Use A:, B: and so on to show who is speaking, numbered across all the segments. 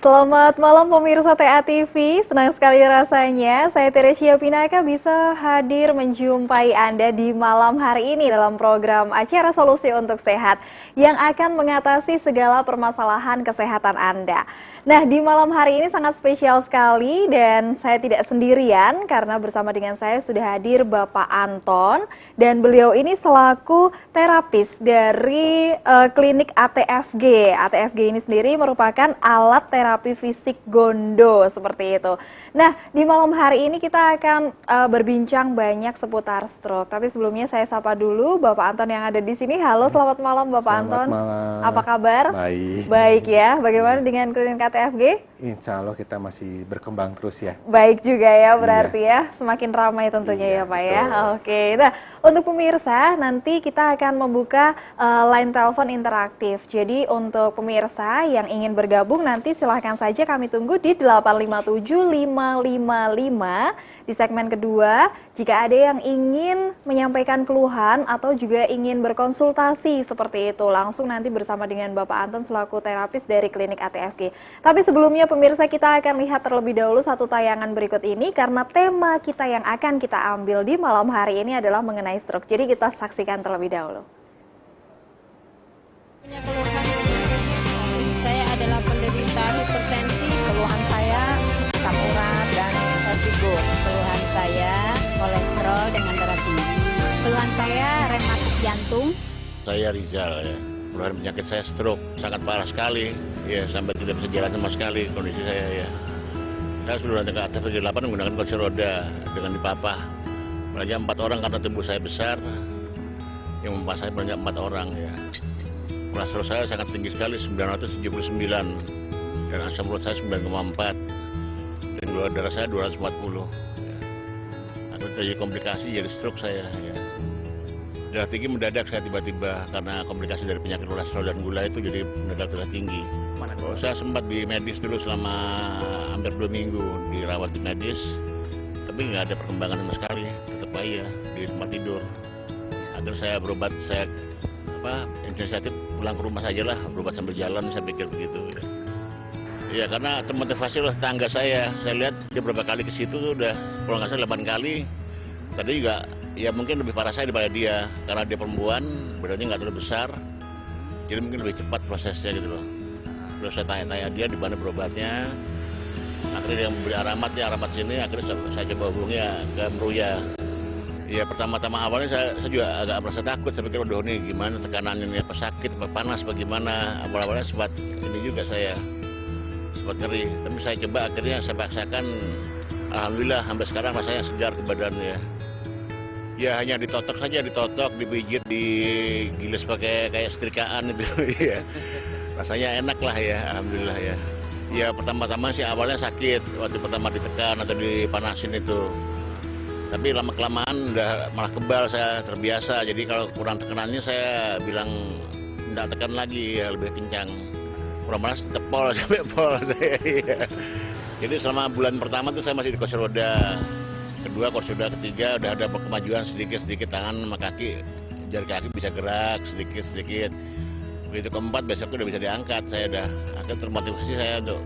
A: Selamat malam pemirsa TA TV, senang sekali rasanya saya Teresia Pinaka bisa hadir menjumpai Anda di malam hari ini dalam program acara Solusi untuk Sehat yang akan mengatasi segala permasalahan kesehatan Anda. Nah, di malam hari ini sangat spesial sekali dan saya tidak sendirian karena bersama dengan saya sudah hadir Bapak Anton dan beliau ini selaku terapis dari klinik ATFG. ATFG ini sendiri merupakan alat terapi fisik Gondo seperti itu. Nah, di malam hari ini kita akan berbincang banyak seputar stroke. Tapi sebelumnya saya sapa dulu Bapak Anton yang ada di sini. Halo, selamat malam Bapak Anton.
B: Selamat malam.
A: Apa kabar?
B: Baik.
A: Baik ya. Bagaimana dengan klinik ATFG?
B: Insya Allah kita masih berkembang terus ya.
A: Baik juga ya berarti ya. Semakin ramai tentunya ya Pak ya. Oke. Nah, untuk pemirsa nanti kita akan membuka line telepon interaktif. Jadi untuk pemirsa yang ingin bergabung nanti silahkan saja kami tunggu di 857555 di segmen kedua. Jika ada yang ingin menyampaikan keluhan atau juga ingin berkonsultasi seperti itu, langsung nanti bersama dengan Bapak Anton selaku terapis dari klinik ATFG. Tapi sebelumnya pemirsa kita akan lihat terlebih dahulu satu tayangan berikut ini karena tema kita yang akan kita ambil di malam hari ini adalah mengenai stroke. Jadi kita saksikan terlebih dahulu.
C: Punya keluhan, saya adalah penderita hipertensi, keluhan saya asam urat dan vertigo, keluhan saya kolesterol dengan darah tinggi, keluhan saya rematik jantung. Saya Rizal ya, keluhan penyakit saya stroke, sangat parah sekali, ya sampai tidak bisa jalan sama sekali kondisi saya ya. Saya sudah datang ke ATFG 8 menggunakan kursi roda dengan dipapah. Banyak 4 orang karena tubuh saya besar, yang memapah saya banyak 4 orang ya. Kolesterol saya sangat tinggi sekali, 979, dan asam urat saya 9,4, dan gula darah saya 240. Ya. Akhirnya terjadi komplikasi, jadi stroke saya. Ya. Darah tinggi mendadak saya tiba-tiba, karena komplikasi dari penyakit kolesterol dan gula itu jadi mendadak darah tinggi. Saya sempat di medis dulu selama hampir 2 minggu, dirawat di medis, tapi nggak ada perkembangan sama sekali, tetap aja di tempat tidur. Akhirnya saya berobat, saya inisiatif pulang ke rumah saja lah, berobat sambil jalan, saya pikir begitu. Ya karena termotivasi oleh tetangga saya lihat dia berapa kali ke situ udah, kalau nggak salah 8 kali. Tadi juga ya mungkin lebih parah saya daripada dia, karena dia perempuan, badannya nggak terlalu besar, jadi mungkin lebih cepat prosesnya gitu loh. Terus saya tanya-tanya dia di mana berobatnya, akhirnya dia memberi alamat sini, akhirnya saya coba hubungi ke Meruya. Ya pertama-tama awalnya saya juga agak merasa takut, saya pikir udah nih gimana tekanannya nih, apa sakit, apa panas, bagaimana. Awal-awalnya sempat ini juga saya, sempat ngeri. Tapi saya coba akhirnya saya paksakan, alhamdulillah sampai sekarang rasanya segar ke badannya. Ya hanya ditotok saja, dipijit, digiles pakai kayak setrikaan itu ya. Rasanya enak lah ya, alhamdulillah ya. Ya pertama-tama sih awalnya sakit, waktu pertama ditekan atau dipanasin itu. Tapi lama-kelamaan udah malah kebal, saya terbiasa. Jadi kalau kurang tekanannya saya bilang tidak tekan lagi, ya lebih kencang. Kurang panas tetap pol sampai pol saya. Ya. Jadi selama bulan pertama tuh saya masih di kursi roda. Kedua kursi roda, ketiga udah ada kemajuan sedikit-sedikit, tangan sama kaki, jari kaki bisa gerak sedikit-sedikit. Begitu keempat besok udah bisa diangkat, saya udah akhirnya termotivasi saya untuk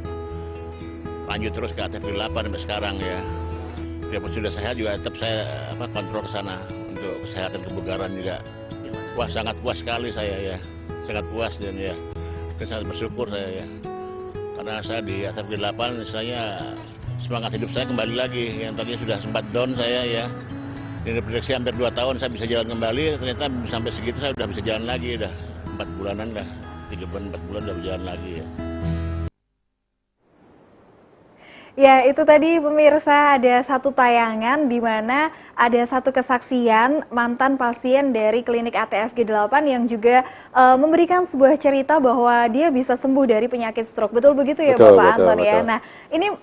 C: lanjut terus ke ATFG 8 sampai sekarang ya. Biarpun sudah sehat juga tetap saya kontrol ke sana untuk kesehatan kebugaran juga. Wah sangat puas sekali saya ya, sangat puas dan ya, sangat bersyukur saya ya. Karena saya di ATFG 8 misalnya semangat hidup saya kembali lagi, yang tadinya sudah sempat down saya ya. Ini prediksi hampir 2 tahun saya bisa jalan kembali, ternyata sampai segitu saya udah bisa jalan lagi, udah 4 bulanan dah, 3 bulan 4 bulan udah berjalan lagi ya.
A: Ya, itu tadi pemirsa ada satu tayangan di mana ada satu kesaksian mantan pasien dari klinik ATFG 8 yang juga memberikan sebuah cerita bahwa dia bisa sembuh dari penyakit stroke. Betul begitu ya Bapak Anton ya? Nah, ini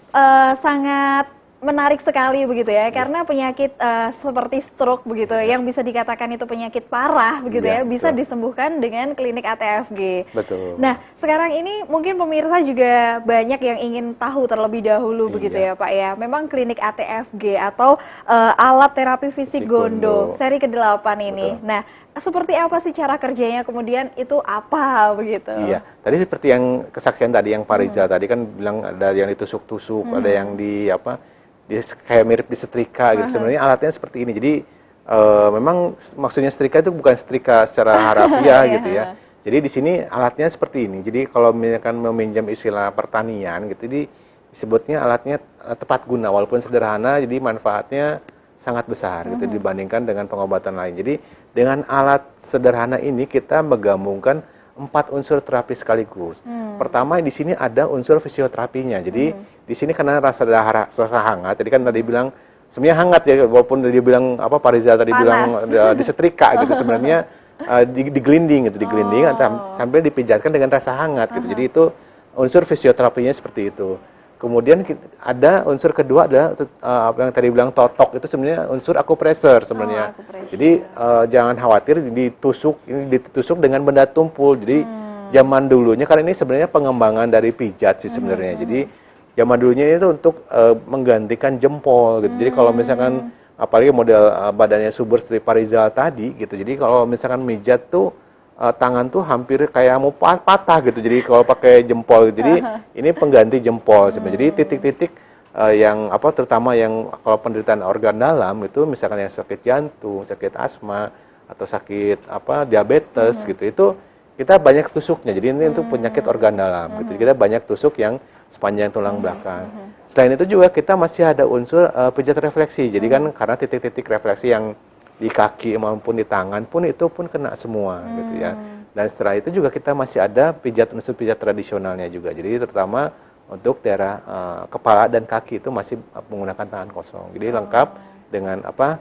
A: sangat menarik sekali begitu ya, karena penyakit seperti stroke begitu yang bisa dikatakan itu penyakit parah begitu ya, bisa disembuhkan dengan klinik ATFG.
B: Betul.
A: Nah, sekarang ini mungkin pemirsa juga banyak yang ingin tahu terlebih dahulu begitu ya Pak ya. Memang klinik ATFG atau alat terapi fisik Gondo seri ke-8 ini. Betul. Nah, seperti apa sih cara kerjanya, kemudian itu apa begitu?
B: Iya, tadi seperti yang kesaksian tadi yang Pak Riza tadi kan bilang ada yang ditusuk-tusuk, ada yang di apa, kayak mirip disetrika gitu. Sebenarnya alatnya seperti ini. Jadi memang maksudnya setrika itu bukan setrika secara harafiah gitu ya. Jadi di sini alatnya seperti ini. Jadi kalau misalkan meminjam istilah pertanian gitu, disebutnya alatnya tepat guna, walaupun sederhana, jadi manfaatnya sangat besar gitu dibandingkan dengan pengobatan lain. Jadi dengan alat sederhana ini kita menggabungkan 4 unsur terapi sekaligus. Pertama di sini ada unsur fisioterapinya. Jadi di sini karena rasa hangat. Jadi kan tadi bilang sebenarnya hangat ya, walaupun dia bilang apa Pak Riza tadi bilang disetrika gitu, sebenarnya digelinding gitu, digelinding sambil dipijatkan dengan rasa hangat gitu. Jadi itu unsur fisioterapinya seperti itu. Kemudian ada unsur kedua ada apa yang tadi bilang totok, itu sebenarnya unsur akupresur sebenarnya. Jadi jangan khawatir ini ditusuk dengan benda tumpul. Jadi zaman dulunya kan ini sebenarnya pengembangan dari pijat sih sebenarnya. Jadi zaman dulunya itu untuk menggantikan jempol gitu. Jadi kalau misalkan apalagi model badannya subur seperti Pak Rizal tadi gitu. Jadi kalau misalkan mijat tuh tangan tuh hampir kayak mau patah gitu. Jadi kalau pakai jempol, jadi ini pengganti jempol sebenarnya. Jadi titik-titik yang apa terutama yang kalau penderitaan organ dalam itu misalkan yang sakit jantung, sakit asma atau sakit apa diabetes gitu. Itu kita banyak tusuknya. Jadi ini untuk penyakit organ dalam gitu. Kita banyak tusuk yang sepanjang tulang belakang. Selain itu juga kita masih ada unsur pijat refleksi. Jadi kan karena titik-titik refleksi yang di kaki maupun di tangan pun itu pun kena semua gitu ya. Dan setelah itu juga kita masih ada unsur pijat tradisionalnya juga. Jadi terutama untuk daerah kepala dan kaki itu masih menggunakan tangan kosong. Jadi lengkap dengan apa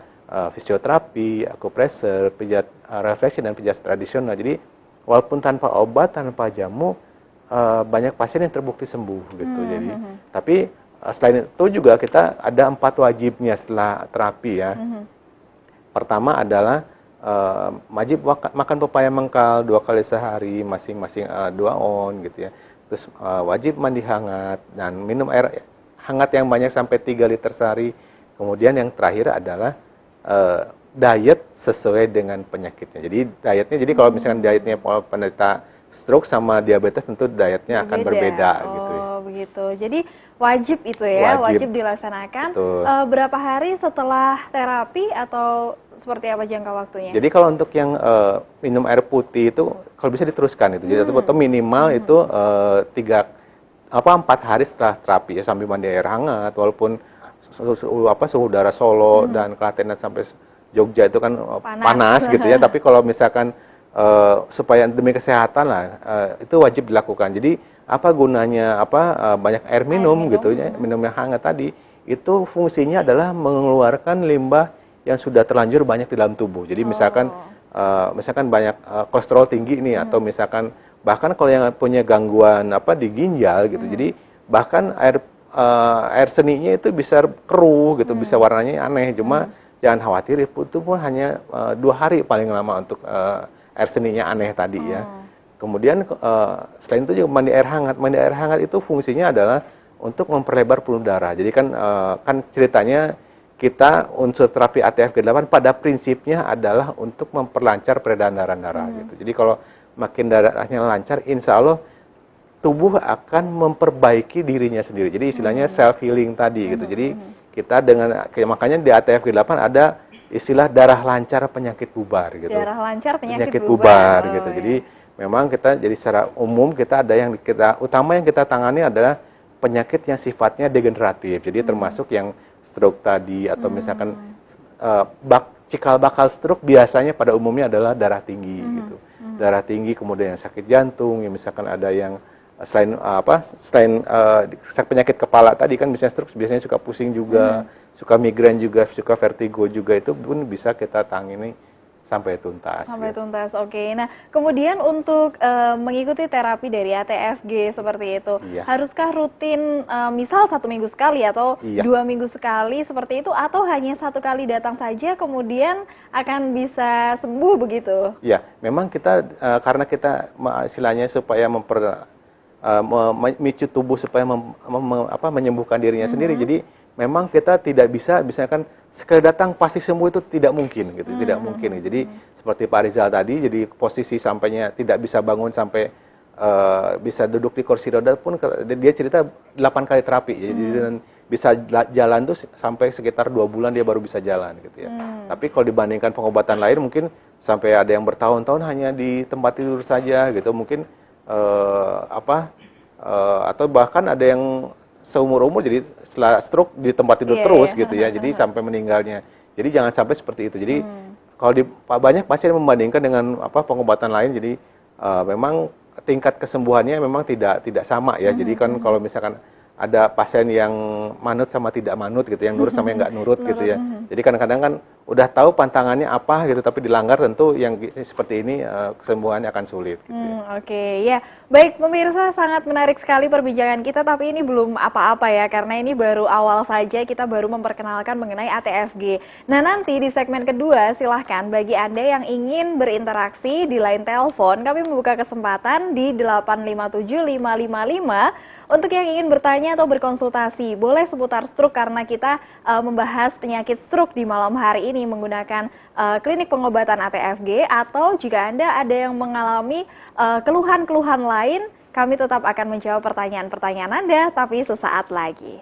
B: fisioterapi, akupresur, pijat refleksi dan pijat tradisional. Jadi walaupun tanpa obat, tanpa jamu banyak pasien yang terbukti sembuh gitu. Jadi tapi selain itu juga kita ada 4 wajibnya setelah terapi ya. Pertama adalah wajib makan pepaya mengkal 2 kali sehari, masing-masing 2 on gitu ya. Terus wajib mandi hangat dan minum air hangat yang banyak sampai 3 liter sehari. Kemudian yang terakhir adalah diet sesuai dengan penyakitnya. Jadi dietnya, jadi kalau misalkan dietnya penderita stroke sama diabetes tentu dietnya akan berbeda gitu ya.
A: Begitu. Jadi wajib itu ya, wajib dilaksanakan. Berapa hari setelah terapi atau seperti apa jangka waktunya?
B: Jadi kalau untuk yang minum air putih itu kalau bisa diteruskan itu. Jadi atau minimal itu 4 hari setelah terapi ya, sambil mandi air hangat, walaupun suhu udara Solo dan Klaten sampai Jogja itu kan panas gitu ya. Tapi kalau misalkan supaya demi kesehatan lah itu wajib dilakukan. Jadi apa gunanya banyak air minum gitu ya, minum yang hangat tadi itu fungsinya adalah mengeluarkan limbah yang sudah terlanjur banyak di dalam tubuh. Jadi misalkan banyak kolesterol tinggi nih atau misalkan bahkan kalau yang punya gangguan di ginjal gitu. Jadi bahkan air seninya itu bisa keruh gitu, bisa warnanya aneh. Cuma jangan khawatir, itu pun hanya 2 hari paling lama untuk air seninya aneh tadi ya. Kemudian selain itu juga mandi air hangat. Mandi air hangat itu fungsinya adalah untuk memperlebar pembuluh darah. Jadi kan ceritanya kita unsur terapi ATF-G8 pada prinsipnya adalah untuk memperlancar peredaran darah gitu. Jadi kalau makin darahnya lancar, insya Allah tubuh akan memperbaiki dirinya sendiri. Jadi istilahnya self healing tadi gitu. Jadi kita makanya di ATF-G8 ada istilah darah lancar penyakit bubar gitu.
A: Darah lancar penyakit
B: bubar gitu. Jadi memang kita jadi secara umum kita ada yang utama yang kita tangani adalah penyakit yang sifatnya degeneratif. Jadi termasuk yang stroke tadi atau misalkan cikal bakal stroke biasanya pada umumnya adalah darah tinggi gitu. Darah tinggi, kemudian yang sakit jantung, yang misalkan ada yang selain penyakit kepala tadi kan biasanya suka pusing juga, suka migrain juga, suka vertigo juga, itu pun bisa kita tangani sampai tuntas.
A: Sampai tuntas, oke. Nah, kemudian untuk mengikuti terapi dari ATFG seperti itu, haruskah rutin, misal 1 minggu sekali atau 2 minggu sekali seperti itu, atau hanya 1 kali datang saja kemudian akan bisa sembuh begitu? Iya,
B: memang kita karena kita istilahnya supaya memicu tubuh supaya menyembuhkan dirinya sendiri. Jadi memang kita tidak bisa misalkan sekali datang pasti sembuh, itu tidak mungkin gitu, tidak mungkin. Jadi seperti Pak Rizal tadi, jadi posisi sampainya tidak bisa bangun sampai bisa duduk di kursi roda pun dia cerita 8 kali terapi, jadi dan bisa jalan tuh sampai sekitar 2 bulan dia baru bisa jalan gitu ya. Tapi kalau dibandingkan pengobatan lain mungkin sampai ada yang bertahun-tahun hanya di tempat tidur saja gitu, mungkin atau bahkan ada yang seumur-umur jadi setelah stroke di tempat tidur terus gitu ya, jadi sampai meninggalnya. Jadi jangan sampai seperti itu. Jadi kalau banyak pasien membandingkan dengan pengobatan lain, jadi memang tingkat kesembuhannya memang tidak sama ya. Jadi kan kalau misalkan ada pasien yang manut sama tidak manut gitu, yang nurut sama yang nggak nurut gitu ya. Jadi kadang-kadang kan udah tahu pantangannya apa gitu, tapi dilanggar tentu yang seperti ini kesembuhannya akan sulit. Gitu ya.
A: Oke, ya. Baik pemirsa, sangat menarik sekali perbincangan kita, tapi ini belum apa-apa ya, karena ini baru awal saja, kita baru memperkenalkan mengenai ATFG. Nah nanti di segmen kedua, silahkan bagi Anda yang ingin berinteraksi di line telepon, kami membuka kesempatan di 8575555. Untuk yang ingin bertanya atau berkonsultasi, boleh seputar stroke karena kita membahas penyakit stroke di malam hari ini menggunakan klinik pengobatan ATFG, atau jika Anda ada yang mengalami keluhan-keluhan lain, kami tetap akan menjawab pertanyaan-pertanyaan Anda, tapi sesaat lagi.